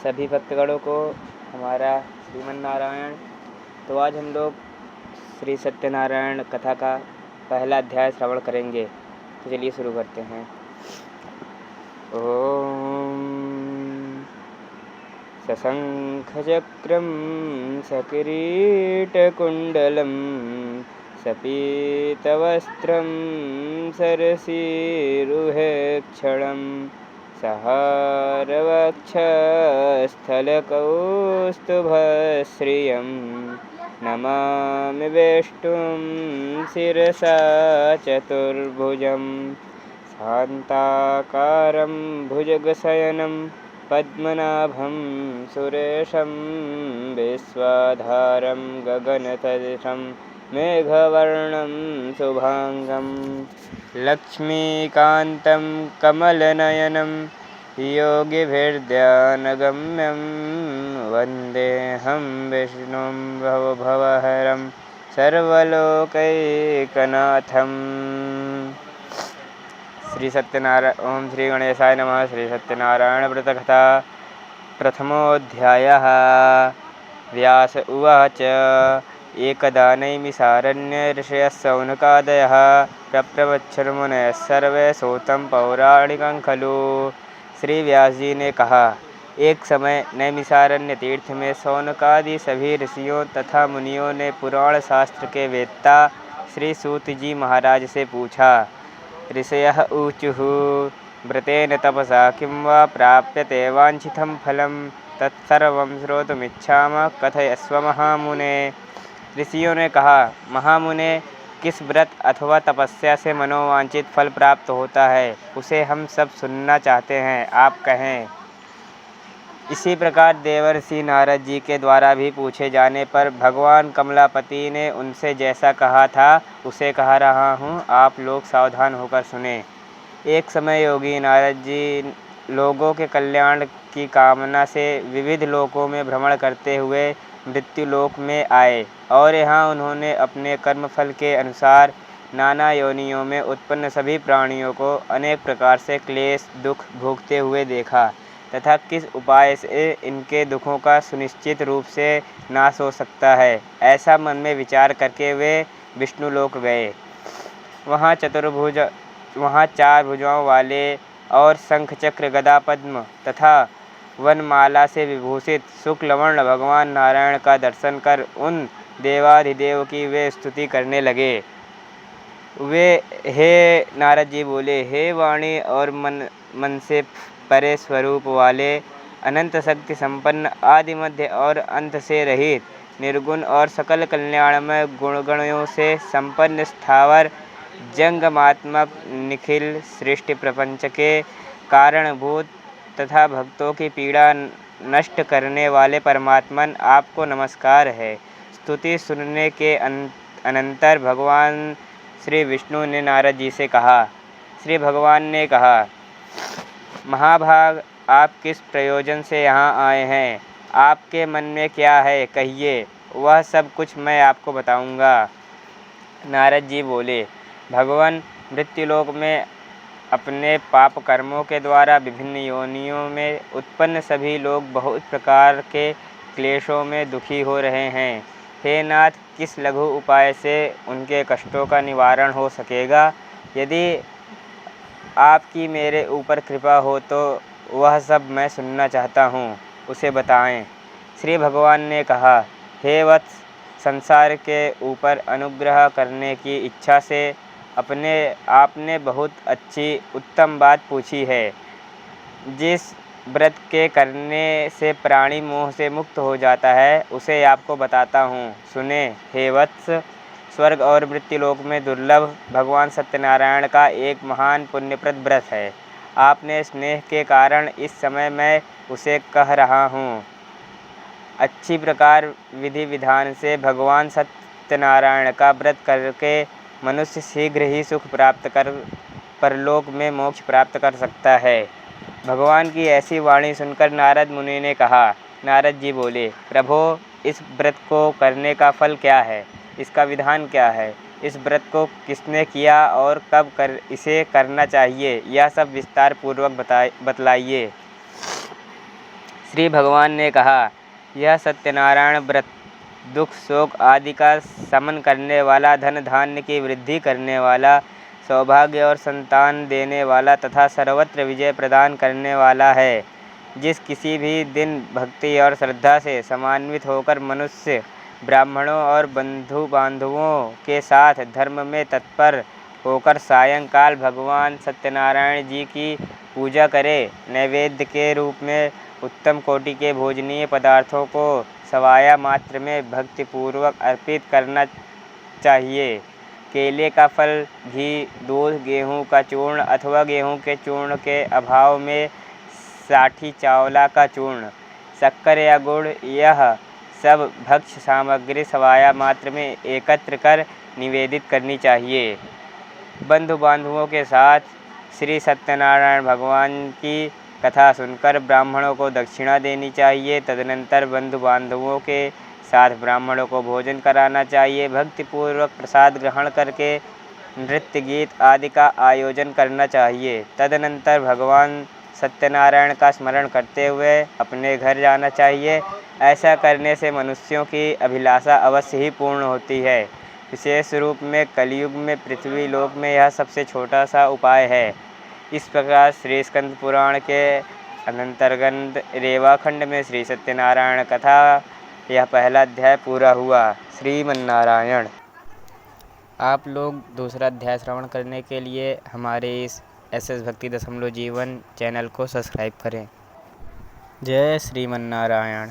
सभी भक्तगणों को हमारा श्रीमन नारायण। तो आज हम लोग श्री सत्यनारायण कथा का पहला अध्याय श्रवण करेंगे। तो चलिए शुरू करते हैं। ओम सशंखचक्रं सकिरीटकुण्डलं सपीतवस्त्रं सरसीरुहेक्षणं सहारवक्षस्थलकौस्तुभश्रियं नमामि वेष्टुं शिरसा चतुर्भुजं शान्ताकारं भुजगशयनं पद्मनाभं सुरेशं विश्वाधारं गगनसदृशं मेघवर्णं शुभांगं लक्ष्मीकान्तं कमलनयनं योगिभिर्ध्यानगम्यं वन्देऽहं विष्णुं भवभयहरं सर्वलोकैकनाथम्। श्री सत्यनारायण। ओम श्री गणेशाय नमः। श्री सत्यनारायण व्रतकथा प्रथमोऽध्यायः। व्यास उवाच एकदा नैमिषारण्ये ऋषयः शौनकादयः प्रप्रवच्छन्मुनयः सर्वे सूतं पौराणिकं खलु। श्री व्यास जी ने कहा, एक समय नैमिषारण्य तीर्थ में शौनकादि सभी ऋषियों तथा मुनियों ने पुराण शास्त्र के वेत्ता श्री सूत जी महाराज से पूछा। ऋषयः ऊचुः व्रतेन तपसा किं वा प्राप्यते वाञ्छितं फलं तत्सर्वं श्रोतुमिच्छामः कथयस्व महामुने। ऋषियों ने कहा, महामुने, किस व्रत अथवा तपस्या से मनोवांछित फल प्राप्त होता है उसे हम सब सुनना चाहते हैं, आप कहें। इसी प्रकार देवर्षि नारद जी के द्वारा भी पूछे जाने पर भगवान कमलापति ने उनसे जैसा कहा था उसे कह रहा हूँ, आप लोग सावधान होकर सुने। एक समय योगी नारद जी लोगों के कल्याण की कामना से विविध लोकों में भ्रमण करते हुए मृत्युलोक में आए और यहाँ उन्होंने अपने कर्मफल के अनुसार नाना योनियों में उत्पन्न सभी प्राणियों को अनेक प्रकार से क्लेश दुख भोगते हुए देखा तथा किस उपाय से इनके दुखों का सुनिश्चित रूप से नाश हो सकता है, ऐसा मन में विचार करके वे विष्णुलोक गए। वहाँ चार भुजाओं वाले और शंख चक्र गदा पद्म तथा वनमाला से विभूषित शुक्लवर्ण भगवान नारायण का दर्शन कर उन देवाधिदेव की वे स्तुति करने लगे। वे हे नारद जी बोले, हे वाणी और मन से परे स्वरूप वाले, अनंत शक्ति संपन्न, आदि मध्य और अंत से रहित, निर्गुण और सकल कल्याणमय गुणगणों से संपन्न, स्थावर जंगमात्मक निखिल सृष्टि प्रपंच के कारणभूत तथा भक्तों की पीड़ा नष्ट करने वाले परमात्मन, आपको नमस्कार है। स्तुति सुनने के अनंतर भगवान श्री विष्णु ने नारद जी से कहा। श्री भगवान ने कहा, महाभाग, आप किस प्रयोजन से यहाँ आए हैं? आपके मन में क्या है, कहिए, वह सब कुछ मैं आपको बताऊंगा। नारद जी बोले, भगवान, मृत्युलोक में अपने पाप कर्मों के द्वारा विभिन्न योनियों में उत्पन्न सभी लोग बहुत प्रकार के क्लेशों में दुखी हो रहे हैं। हे नाथ, किस लघु उपाय से उनके कष्टों का निवारण हो सकेगा? यदि आपकी मेरे ऊपर कृपा हो तो वह सब मैं सुनना चाहता हूँ, उसे बताएं। श्री भगवान ने कहा, हे वत्स, संसार के ऊपर अनुग्रह करने की इच्छा से आपने बहुत अच्छी उत्तम बात पूछी है। जिस व्रत के करने से प्राणी मोह से मुक्त हो जाता है उसे आपको बताता हूँ, सुने। हे वत्स, स्वर्ग और मृत्युलोक में दुर्लभ भगवान सत्यनारायण का एक महान पुण्यप्रद व्रत है। आपने स्नेह के कारण इस समय मैं उसे कह रहा हूँ। अच्छी प्रकार विधि विधान से भगवान सत्यनारायण का व्रत करके मनुष्य शीघ्र ही सुख प्राप्त कर परलोक में मोक्ष प्राप्त कर सकता है। भगवान की ऐसी वाणी सुनकर नारद मुनि ने कहा। नारद जी बोले, प्रभो, इस व्रत को करने का फल क्या है? इसका विधान क्या है? इस व्रत को किसने किया और कब इसे करना चाहिए, यह सब विस्तार पूर्वक बतलाइए। श्री भगवान ने कहा, यह सत्यनारायण व्रत दुख शोक आदि का शमन करने वाला, धन धान्य की वृद्धि करने वाला, सौभाग्य और संतान देने वाला तथा सर्वत्र विजय प्रदान करने वाला है। जिस किसी भी दिन भक्ति और श्रद्धा से समान्वित होकर मनुष्य ब्राह्मणों और बंधु बांधवों के साथ धर्म में तत्पर होकर सायंकाल भगवान सत्यनारायण जी की पूजा करे, नैवेद्य के रूप में उत्तम कोटि के भोजनीय पदार्थों को सवाया मात्र में भक्तिपूर्वक अर्पित करना चाहिए। केले का फल, घी, दूध, गेहूं का चूर्ण अथवा गेहूं के चूर्ण के अभाव में साठी चावला का चूर्ण, शक्कर या गुड़, यह सब भक्ष्य सामग्री सवाया मात्र में एकत्र कर निवेदित करनी चाहिए। बंधु बांधवों के साथ श्री सत्यनारायण भगवान की कथा सुनकर ब्राह्मणों को दक्षिणा देनी चाहिए। तदनंतर बंधु बांधवों के साथ ब्राह्मणों को भोजन कराना चाहिए। भक्तिपूर्वक प्रसाद ग्रहण करके नृत्य गीत आदि का आयोजन करना चाहिए। तदनंतर भगवान सत्यनारायण का स्मरण करते हुए अपने घर जाना चाहिए। ऐसा करने से मनुष्यों की अभिलाषा अवश्य ही पूर्ण होती है। विशेष रूप में कलयुग में पृथ्वी लोक में यह सबसे छोटा सा उपाय है। इस प्रकार श्री स्कंद पुराण के अंतर्गत रेवाखंड में श्री सत्यनारायण कथा यह पहला अध्याय पूरा हुआ। श्रीमन्नारायण। आप लोग दूसरा अध्याय श्रवण करने के लिए हमारे इस SS भक्ति दशमलव जीवन चैनल को सब्सक्राइब करें। जय श्रीमन्नारायण।